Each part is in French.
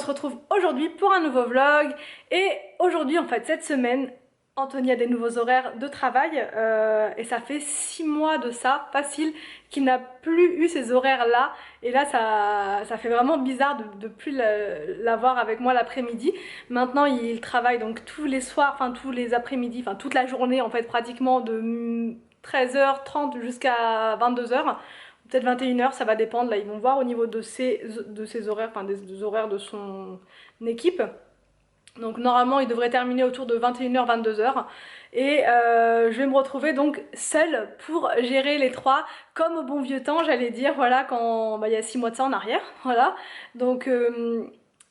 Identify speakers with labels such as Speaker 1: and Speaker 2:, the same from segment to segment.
Speaker 1: se retrouve aujourd'hui pour un nouveau vlog. Et aujourd'hui, en fait, cette semaine, Anthony a des nouveaux horaires de travail et ça fait 6 mois de ça, facile, qu'il n'a plus eu ces horaires-là. Et là, ça fait vraiment bizarre de plus l'avoir avec moi l'après-midi. Maintenant, il travaille donc tous les soirs, enfin tous les après-midi, enfin toute la journée en fait, pratiquement de 13h30 jusqu'à 22h. Peut-être 21h, ça va dépendre. Là, ils vont voir au niveau de ses horaires, enfin des horaires de son équipe. Donc normalement il devrait terminer autour de 21h, 22h et je vais me retrouver donc seule pour gérer les trois comme au bon vieux temps, j'allais dire, voilà, quand il y a 6 mois de ça en arrière, voilà. Donc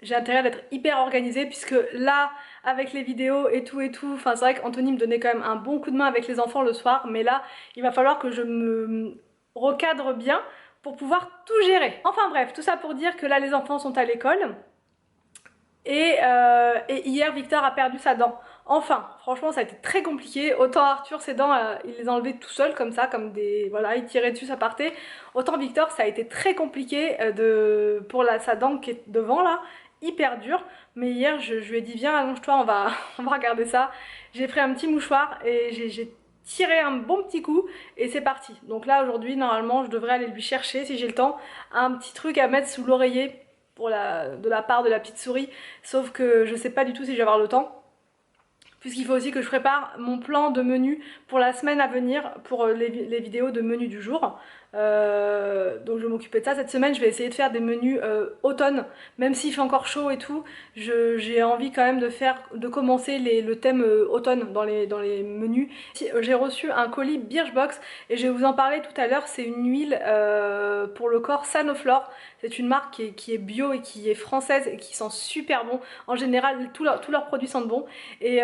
Speaker 1: j'ai intérêt d'être hyper organisée puisque là avec les vidéos et tout, enfin c'est vrai qu'Anthony me donnait quand même un bon coup de main avec les enfants le soir, mais là il va falloir que je me recadre bien pour pouvoir tout gérer. Enfin bref, tout ça pour dire que là les enfants sont à l'école. Et hier Victor a perdu sa dent. Enfin, franchement ça a été très compliqué. Autant Arthur ses dents, il les enlevait tout seul comme ça, comme des... Voilà, il tirait dessus, ça partait. Autant Victor ça a été très compliqué pour sa dent qui est devant là, hyper dur. Mais hier je lui ai dit viens allonge-toi, on va regarder ça. J'ai pris un petit mouchoir et j'ai tiré un bon petit coup et c'est parti. Donc là aujourd'hui normalement je devrais aller lui chercher si j'ai le temps un petit truc à mettre sous l'oreiller de la part de la petite souris, sauf que je sais pas du tout si je vais avoir le temps puisqu'il faut aussi que je prépare mon plan de menu pour la semaine à venir pour les vidéos de menu du jour. Donc je vais m'occuper de ça cette semaine. Je vais essayer de faire des menus automne, même s'il fait encore chaud et tout. J'ai envie quand même de commencer le thème automne dans les menus. J'ai reçu un colis Birchbox et je vais vous en parler tout à l'heure. C'est une huile pour le corps Sanoflore. C'est une marque qui est bio et qui est française et qui sent super bon. En général, tous leurs produits sentent bon. Et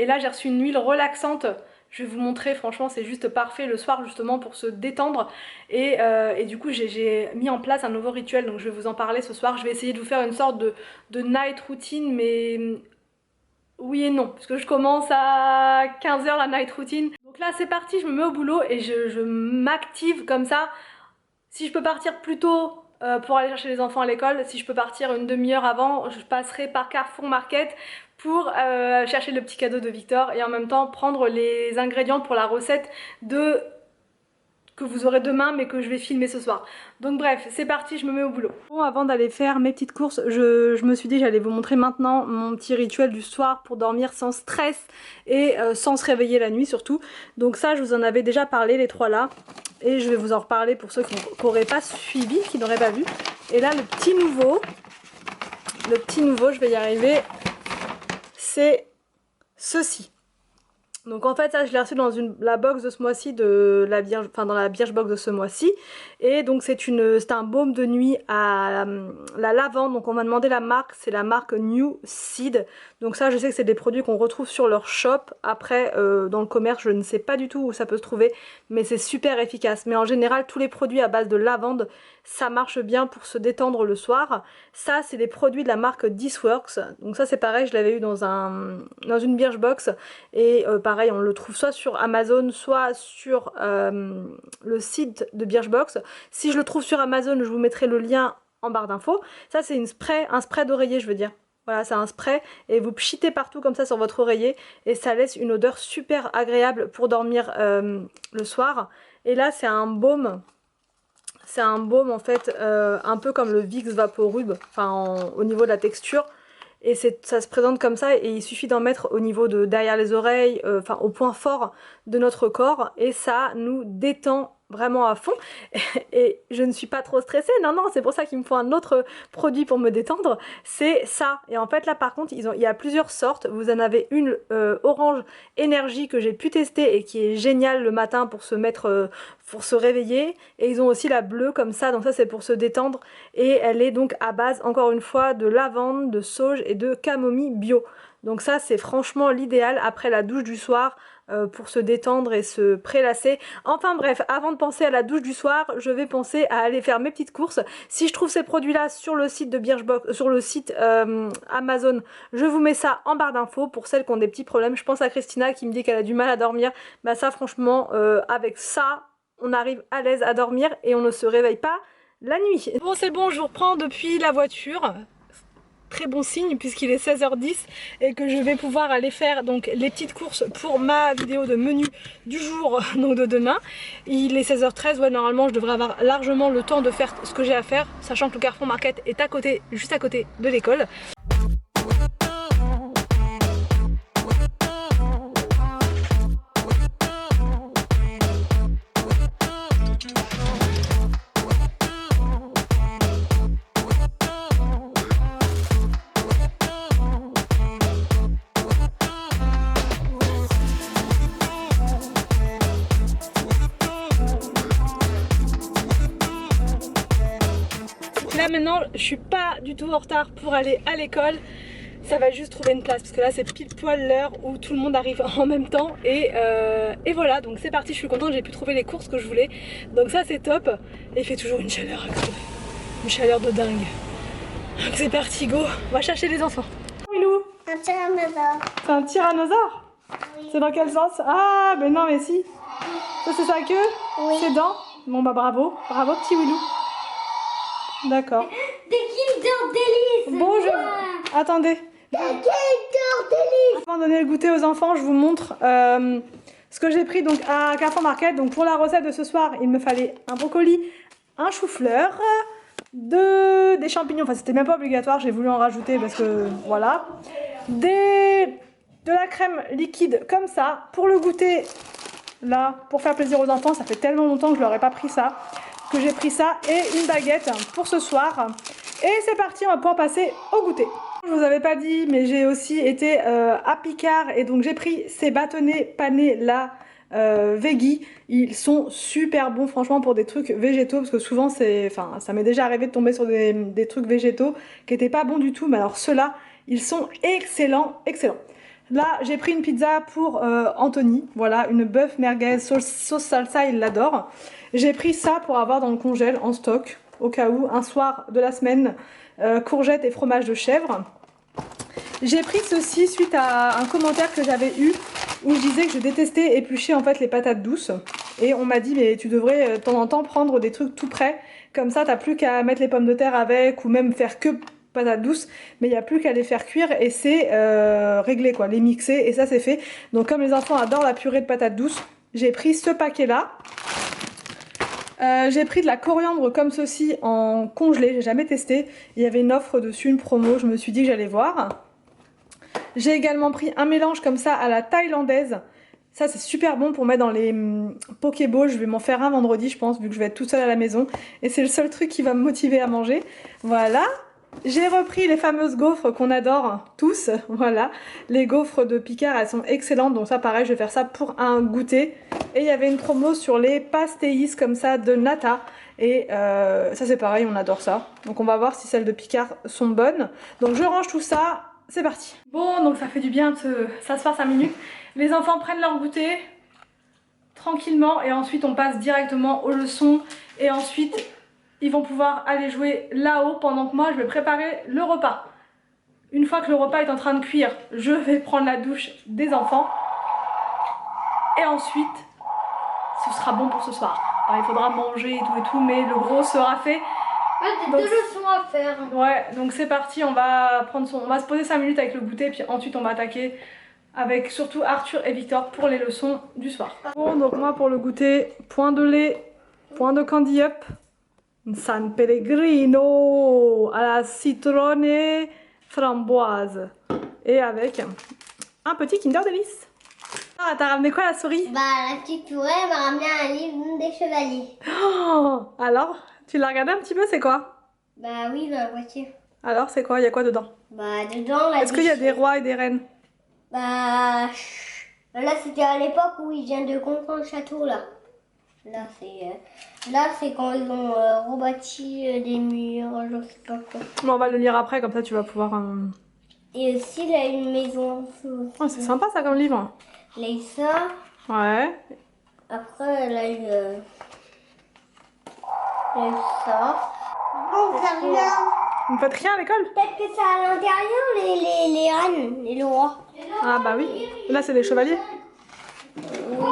Speaker 1: là, j'ai reçu une huile relaxante. Je vais vous montrer, franchement, c'est juste parfait le soir justement pour se détendre. Et du coup, j'ai mis en place un nouveau rituel, donc je vais vous en parler ce soir. Je vais essayer de vous faire une sorte de night routine, mais oui et non, parce que je commence à 15h la night routine. Donc là, c'est parti, je me mets au boulot et je m'active comme ça. Si je peux partir plus tôt pour aller chercher les enfants à l'école, si je peux partir une demi-heure avant, je passerai par Carrefour Market pour chercher le petit cadeau de Victor et en même temps prendre les ingrédients pour la recette que vous aurez demain mais que je vais filmer ce soir. Donc bref, c'est parti, je me mets au boulot. Bon, avant d'aller faire mes petites courses, je me suis dit que j'allais vous montrer maintenant mon petit rituel du soir pour dormir sans stress et sans se réveiller la nuit surtout. Donc ça, je vous en avais déjà parlé, les trois là. Et je vais vous en reparler pour ceux qui n'auraient pas suivi, qui n'auraient pas vu. Et là, le petit nouveau, je vais y arriver, c'est ceci. Donc en fait ça je l'ai reçu dans la box de ce mois-ci, dans la Birchbox de ce mois-ci. Et donc c'est un baume de nuit à la lavande. Donc on m'a demandé la marque, c'est la marque New Seed. Donc ça je sais que c'est des produits qu'on retrouve sur leur shop. Après dans le commerce je ne sais pas du tout où ça peut se trouver, mais c'est super efficace. Mais en général tous les produits à base de lavande, ça marche bien pour se détendre le soir. Ça c'est des produits de la marque This Works. Donc ça c'est pareil, je l'avais eu dans une Birchbox. Et pareil, on le trouve soit sur Amazon, soit sur le site de Birchbox. Si je le trouve sur Amazon, je vous mettrai le lien en barre d'infos. Ça c'est un spray d'oreiller, je veux dire. Voilà, c'est un spray et vous pchitez partout comme ça sur votre oreiller et ça laisse une odeur super agréable pour dormir le soir. Et là c'est un baume. C'est un baume en fait un peu comme le Vicks Vaporub, enfin au niveau de la texture. Et ça se présente comme ça et il suffit d'en mettre au niveau de derrière les oreilles, enfin au point fort de notre corps et ça nous détend vraiment à fond. Et je ne suis pas trop stressée, non c'est pour ça qu'il me faut un autre produit pour me détendre, c'est ça. Et en fait là par contre il y a plusieurs sortes, vous en avez une orange énergie que j'ai pu tester et qui est géniale le matin pour se mettre, pour se réveiller, et ils ont aussi la bleue comme ça, donc ça c'est pour se détendre et elle est donc à base encore une fois de lavande, de sauge et de camomille bio. Donc ça c'est franchement l'idéal après la douche du soir pour se détendre et se prélasser. Enfin bref, avant de penser à la douche du soir, je vais penser à aller faire mes petites courses. Si je trouve ces produits là sur le site de Birchbox, sur le site Amazon, je vous mets ça en barre d'infos pour celles qui ont des petits problèmes. Je pense à Christina qui me dit qu'elle a du mal à dormir. Bah ça franchement avec ça on arrive à l'aise à dormir et on ne se réveille pas la nuit. Bon c'est bon, je vous reprends depuis la voiture. très bon signe puisqu'il est 16h10 et que je vais pouvoir aller faire donc les petites courses pour ma vidéo de menu du jour, donc de demain. Il est 16h13, ouais, normalement je devrais avoir largement le temps de faire ce que j'ai à faire, sachant que le Carrefour Market est à côté, juste à côté de l'école. Là maintenant je suis pas du tout en retard pour aller à l'école, ça va juste trouver une place parce que là c'est pile poil l'heure où tout le monde arrive en même temps et voilà, donc c'est parti, je suis contente, j'ai pu trouver les courses que je voulais, donc ça c'est top. Et il fait toujours une chaleur à crever, une chaleur de dingue. Donc c'est parti, go, on va chercher les enfants. Milou,
Speaker 2: Un tyrannosaure.
Speaker 1: c'est un tyrannosaure?
Speaker 2: Oui.
Speaker 1: C'est dans quel sens? Ah ben non mais si, ça c'est sa queue,
Speaker 2: Oui.
Speaker 1: ses dents. Bon bah bravo, bravo petit Willou. D'accord.
Speaker 2: Des Kinder Délices.
Speaker 1: Bon, attendez.
Speaker 2: Des Kinder Délices.
Speaker 1: Avant de donner le goûter aux enfants, je vous montre ce que j'ai pris donc à Carrefour Market. Donc pour la recette de ce soir, il me fallait un brocoli, un chou-fleur, des champignons. Enfin, c'était même pas obligatoire, j'ai voulu en rajouter parce que voilà. De la crème liquide comme ça. Pour le goûter, là, pour faire plaisir aux enfants, ça fait tellement longtemps que je leur ai pas pris ça, que j'ai pris ça et une baguette pour ce soir. Et c'est parti, on va pouvoir passer au goûter. Je vous avais pas dit, mais j'ai aussi été à Picard et donc j'ai pris ces bâtonnets panés là, veggie. Ils sont super bons franchement pour des trucs végétaux parce que souvent ça m'est déjà arrivé de tomber sur des trucs végétaux qui étaient pas bons du tout, mais alors ceux-là, ils sont excellents, excellents. Là, j'ai pris une pizza pour Anthony, voilà, une bœuf merguez sauce salsa, il l'adore. J'ai pris ça pour avoir dans le congèle en stock, au cas où, un soir de la semaine, courgettes et fromage de chèvre. J'ai pris ceci suite à un commentaire que j'avais eu où je disais que je détestais éplucher en fait les patates douces. Et on m'a dit mais tu devrais de temps en temps prendre des trucs tout prêts, comme ça t'as plus qu'à mettre les pommes de terre avec ou même faire que patates douces, mais il n'y a plus qu'à les faire cuire et c'est réglé quoi, les mixer et ça c'est fait. Donc comme les enfants adorent la purée de patates douces, j'ai pris ce paquet là. J'ai pris de la coriandre comme ceci en congelé, j'ai jamais testé. Il y avait une offre dessus, une promo, je me suis dit que j'allais voir. J'ai également pris un mélange comme ça à la thaïlandaise. Ça c'est super bon pour mettre dans les pokéballs, je vais m'en faire un vendredi je pense, vu que je vais être toute seule à la maison. Et c'est le seul truc qui va me motiver à manger. Voilà. J'ai repris les fameuses gaufres qu'on adore tous, voilà. Les gaufres de Picard, elles sont excellentes, donc ça pareil, je vais faire ça pour un goûter. Et il y avait une promo sur les pastéis comme ça de nata. Et ça c'est pareil, on adore ça. Donc on va voir si celles de Picard sont bonnes. Donc je range tout ça, c'est parti. Bon, donc ça fait du bien de s'asseoir 5 minutes. Les enfants prennent leur goûter tranquillement et ensuite on passe directement aux leçons. Et ensuite ils vont pouvoir aller jouer là-haut pendant que moi je vais préparer le repas. Une fois que le repas est en train de cuire, je vais prendre la douche des enfants. Et ensuite, ce sera bon pour ce soir. Alors, il faudra manger et tout, mais le gros sera fait.
Speaker 2: J'ai deux leçons à faire.
Speaker 1: Ouais, donc c'est parti, on va se poser 5 minutes avec le goûter, puis ensuite on va attaquer avec surtout Arthur et Victor pour les leçons du soir. Bon, donc moi pour le goûter, point de lait, point de candy up, San Pellegrino à la citronnée framboise et avec un petit Kinder Délice. Ah, t'as ramené quoi la souris?
Speaker 2: Bah, la petite souris m'a ramené un livre des chevaliers.
Speaker 1: Oh, alors, tu l'as regardé un petit peu, c'est quoi?
Speaker 2: Bah oui, dans la voiture.
Speaker 1: Alors, c'est quoi? Il y a quoi dedans?
Speaker 2: Bah, dedans, là.
Speaker 1: Est-ce qu'il y a des rois et des reines?
Speaker 2: Bah, là, c'était à l'époque où ils viennent de construire le château, là. Là, c'est quand ils ont rebâti des murs, je sais pas quoi.
Speaker 1: Bon, on va le lire après, comme ça tu vas pouvoir...
Speaker 2: Et aussi, il a une maison.
Speaker 1: Oh, c'est sympa ça comme livre.
Speaker 2: Il a eu ça.
Speaker 1: Ouais.
Speaker 2: Après, elle a eu ça. Oh, ça vient.
Speaker 1: Vous ne faites rien à l'école?
Speaker 2: Peut-être que c'est à l'intérieur, les reines et le roi.
Speaker 1: Ah bah oui. Là, c'est les chevaliers.
Speaker 2: Oui.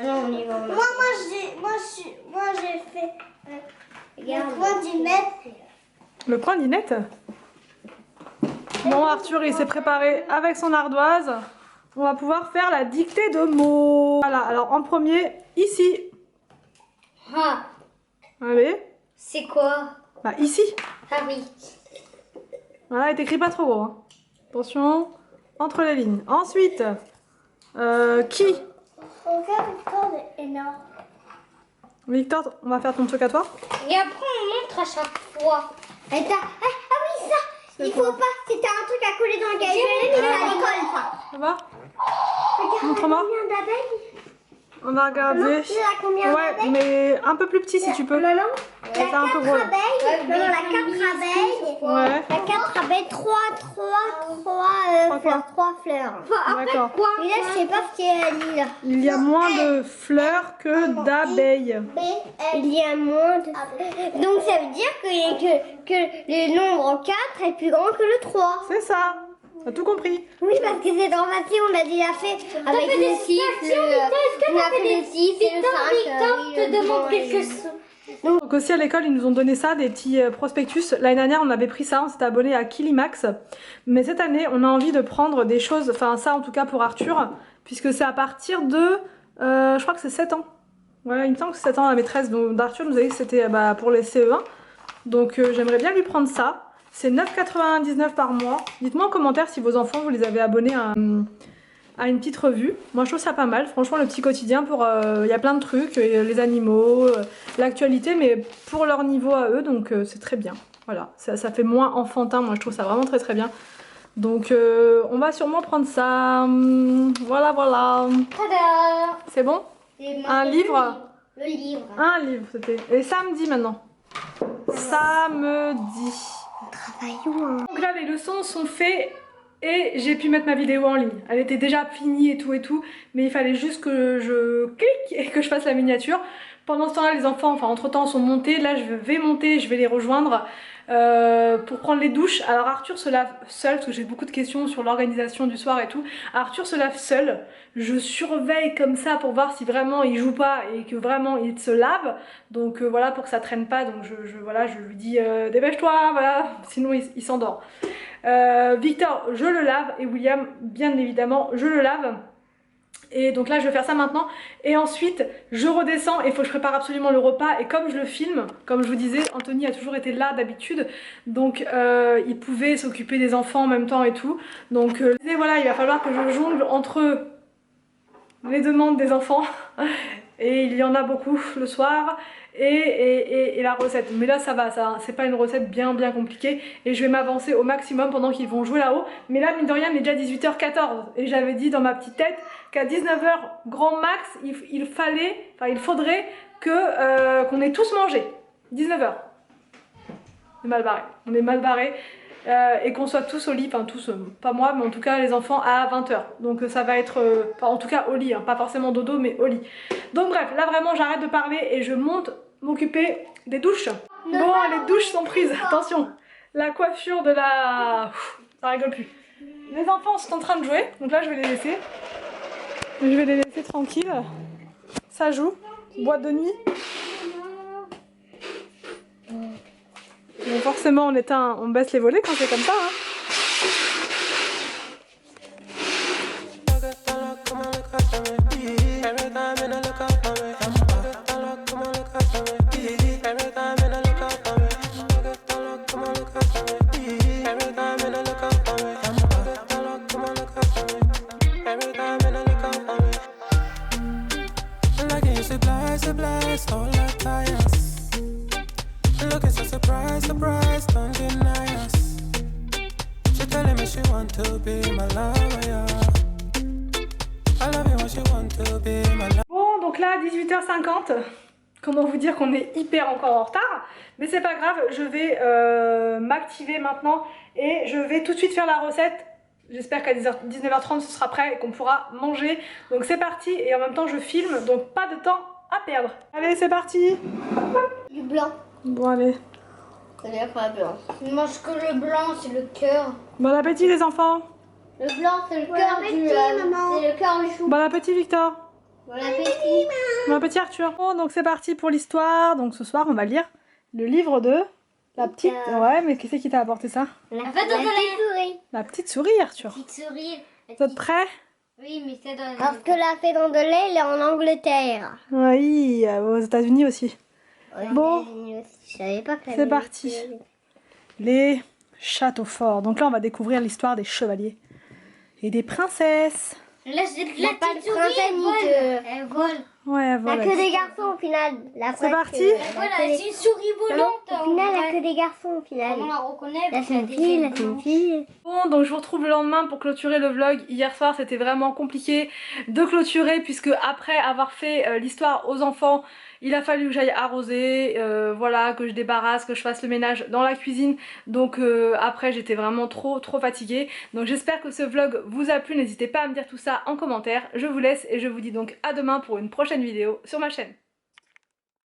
Speaker 2: Non, on y va. Moi, j'ai fait le point du maître.
Speaker 1: Le point Linette. Bon, Arthur, il s'est préparé avec son ardoise. On va pouvoir faire la dictée de mots. Voilà, alors en premier, ici.
Speaker 2: Ah,
Speaker 1: Allez.
Speaker 2: c'est quoi?
Speaker 1: Bah, ici.
Speaker 2: Ah oui.
Speaker 1: Voilà, et t'écris pas trop gros. Hein. Attention, entre les lignes. Ensuite, qui?
Speaker 2: Regarde, Victor est énorme.
Speaker 1: Victor, on va faire ton truc à toi.
Speaker 2: Et après, on montre à chaque fois. Ah oui, ça. Il faut pas. C'était un truc à coller dans le cahier. Mais c'est à l'école, ça.
Speaker 1: Ça va?
Speaker 2: Regarde,
Speaker 1: Montre-moi.
Speaker 2: combien d'abeilles?
Speaker 1: On va regarder.
Speaker 2: Maman, il y a combien
Speaker 1: Ouais,
Speaker 2: d'abeilles?
Speaker 1: mais un peu plus petit si tu peux.
Speaker 2: Maman,
Speaker 1: c'est un peu
Speaker 2: 4
Speaker 1: gros.
Speaker 2: abeilles. Maman, la 4 abeilles.
Speaker 1: Ouais.
Speaker 2: La 4 abeilles, 3 fleurs.
Speaker 1: D'accord.
Speaker 2: Et là, je sais pas ce qu'il y a là.
Speaker 1: Il y a moins de fleurs que d'abeilles.
Speaker 2: Il y a moins de... Donc ça veut dire que le nombre 4 est plus grand que le 3.
Speaker 1: C'est ça. T'as tout compris.
Speaker 2: Oui, parce que c'est dans ma on a déjà fait avec le 6, on a fait le 6 et le 5. Je te demande quelque chose.
Speaker 1: Donc aussi à l'école ils nous ont donné ça, des petits prospectus. L'année dernière on avait pris ça, on s'était abonné à Kilimax. Mais cette année on a envie de prendre des choses, enfin ça en tout cas pour Arthur, puisque c'est à partir de, je crois que c'est 7 ans. Ouais, il me semble que c'est 7 ans la maîtresse d'Arthur nous a dit que c'était pour les CE1. Donc j'aimerais bien lui prendre ça. C'est 9,99 par mois. Dites-moi en commentaire si vos enfants vous les avez abonnés à une petite revue. Moi je trouve ça pas mal, franchement le petit quotidien pour... Il y a plein de trucs, les animaux, l'actualité, mais pour leur niveau à eux, donc c'est très bien. Voilà, ça fait moins enfantin, moi je trouve ça vraiment très très bien. Donc on va sûrement prendre ça. Voilà, voilà.
Speaker 2: Tada!
Speaker 1: C'est bon? Un livre?
Speaker 2: Le livre.
Speaker 1: Un livre, c'était. Et samedi maintenant. Samedi.
Speaker 2: Travaillons.
Speaker 1: Donc là les leçons sont faites. Et j'ai pu mettre ma vidéo en ligne. Elle était déjà finie et tout, mais il fallait juste que je clique et que je fasse la miniature. Pendant ce temps-là, les enfants, enfin entre-temps, sont montés. Là, je vais monter, je vais les rejoindre pour prendre les douches. Alors Arthur se lave seul, parce que j'ai beaucoup de questions sur l'organisation du soir et tout. Arthur se lave seul. Je surveille comme ça pour voir si vraiment il joue pas et que vraiment il se lave. Donc voilà, pour que ça traîne pas. Donc voilà, je lui dis dépêche-toi, voilà, sinon il s'endort. Victor, je le lave, et William, bien évidemment, je le lave. Et donc là je vais faire ça maintenant, et ensuite je redescends et il faut que je prépare absolument le repas. Et comme je le filme, comme je vous disais, Anthony a toujours été là d'habitude, donc il pouvait s'occuper des enfants en même temps et tout. Donc et voilà, il va falloir que je jongle entre les demandes des enfants et il y en a beaucoup le soir, et la recette. Mais là ça va, ça, c'est pas une recette bien compliquée, et je vais m'avancer au maximum pendant qu'ils vont jouer là-haut. Mais là mine de rien il est déjà 18h14 et j'avais dit dans ma petite tête qu'à 19h grand max il faudrait que qu'on ait tous mangé. 19h. On est mal barré. On est mal barré. Et qu'on soit tous au lit, enfin tous, pas moi, mais en tout cas les enfants à 20h. Donc ça va être, en tout cas au lit, hein, pas forcément dodo, mais au lit. Donc bref, là vraiment j'arrête de parler et je monte m'occuper des douches. Bon, les douches sont prises, attention. La coiffure de la... ça rigole plus. Les enfants sont en train de jouer, donc là je vais les laisser. Je vais les laisser tranquilles. Ça joue, boîte de nuit. Bon, forcément on baisse les volets quand c'est comme ça, hein. Bon, donc là 18h50, comment vous dire qu'on est hyper encore en retard, mais c'est pas grave, je vais m'activer maintenant et je vais tout de suite faire la recette. J'espère qu'à 19h30 ce sera prêt et qu'on pourra manger. Donc c'est parti, et en même temps je filme, donc pas de temps à perdre. Allez, c'est parti.
Speaker 2: Du blanc.
Speaker 1: Bon allez.
Speaker 2: C'est-à-dire pas blanc. Je mange que le blanc, c'est le cœur.
Speaker 1: Bon appétit les enfants.
Speaker 2: Le blanc, c'est le cœur du... c'est le cœur du chou.
Speaker 1: Bon appétit Victor.
Speaker 2: Bon appétit.
Speaker 1: Bon appétit Arthur. Bon, donc c'est parti pour l'histoire. Donc ce soir on va lire le livre de La petite, ouais, mais qui c'est qui t'a apporté ça?
Speaker 2: La
Speaker 3: En fait, on
Speaker 2: petite souris.
Speaker 1: La petite souris, Arthur.
Speaker 3: Petite souris.
Speaker 1: Vous êtes prêts?
Speaker 3: Oui, mais c'est dans
Speaker 2: Parce que la fée dans de lait, elle est en Angleterre.
Speaker 1: Oui, aux États-Unis aussi. Bon,
Speaker 2: Je savais pas que
Speaker 1: c'est parti. Les châteaux forts. Donc là, on va découvrir l'histoire des chevaliers et des princesses.
Speaker 3: Là, c'est
Speaker 2: Il n'y a pas de
Speaker 3: petite souris,
Speaker 2: princesse
Speaker 3: elle
Speaker 2: ni
Speaker 3: vole.
Speaker 2: de...
Speaker 3: Elle vole.
Speaker 1: Ouais,
Speaker 2: Il n'y
Speaker 1: voilà.
Speaker 2: a que des garçons au final.
Speaker 1: C'est parti.
Speaker 3: Voilà, c'est une souris volante.
Speaker 2: Au final, il n'y a que des garçons au final.
Speaker 3: On la reconnaît.
Speaker 2: Là, c'est une fille, là, c'est une fille.
Speaker 1: Bon, donc je vous retrouve le lendemain pour clôturer le vlog. Hier soir, c'était vraiment compliqué de clôturer puisque après avoir fait l'histoire aux enfants, il a fallu que j'aille arroser, voilà, que je débarrasse, que je fasse le ménage dans la cuisine. Donc après, j'étais vraiment trop fatiguée. Donc j'espère que ce vlog vous a plu. N'hésitez pas à me dire tout ça en commentaire. Je vous laisse et je vous dis donc à demain pour une prochaine vidéo sur ma chaîne.